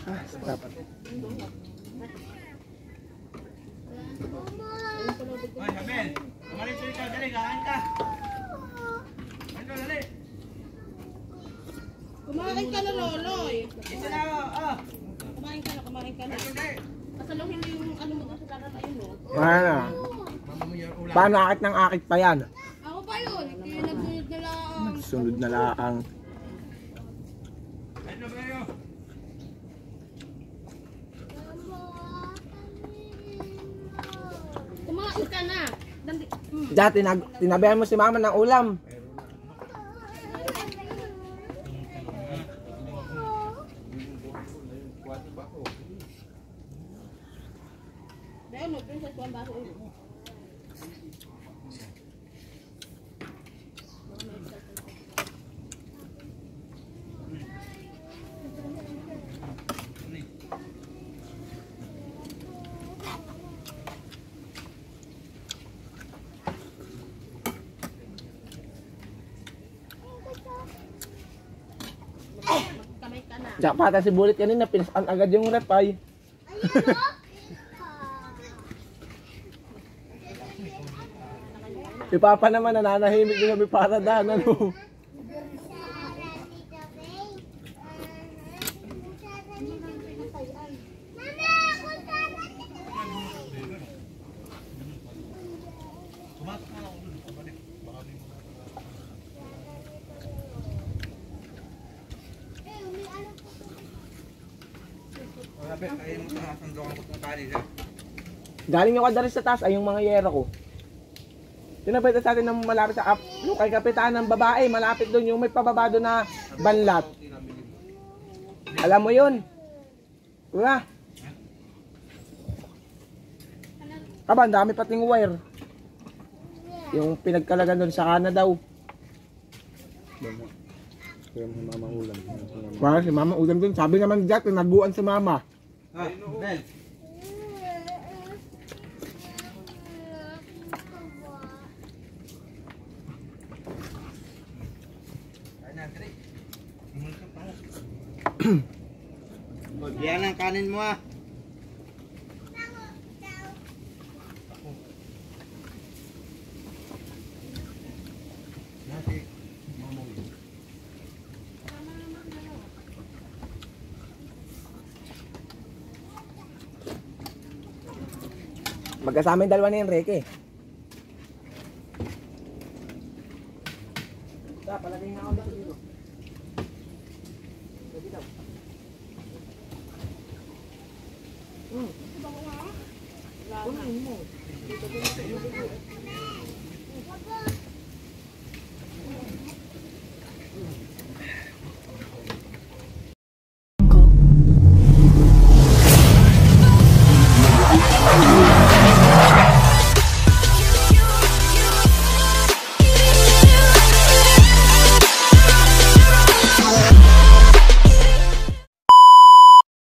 Ah, sarap. Ay, Hamel. Kumarin ka, dali, kain ka. Ano, dali. Kumain ka na, Loloy. Ito na, oh. Kumain ka na. Pasaluhin mo yung ano mo doon sa dagat ayun, no? Ano? Paano akit ng akit pa yan? Ako pa yun. Nagsunod na lang. Sunod na laang. Ano ba yun? Kumain ka na. Dati, tinabihan mo si mama ng ulam. Dahil mo, princess, kuha baso ulo. Kamay ka na. Diyak pata si Bulit kanina, pinasan agad yung rep ay. Si Papa naman nananahimik din kami para daan, ano? Sabi, ayun mo sa sandukan ko ng kanin. Galing yung kadari sa taas ay yung mga yero ko. Tinapit sa atin ng malapit sa yung kay kapitan ng babae, malapit doon yung may pababa doon na banlat. Alam mo yun? Kuya? Aba, dami pating wire. Yung pinagkalagan doon sa kana daw. Kaya si mama ulam. Para si mama ulam doon. Sabi naman Jack, naguan si mama. Ah, Bel. Yan ang kanin mo ah. Magkasama yung dalawa ni Enrique. Palagay na ako dito. Pwede daw. Kunin mo.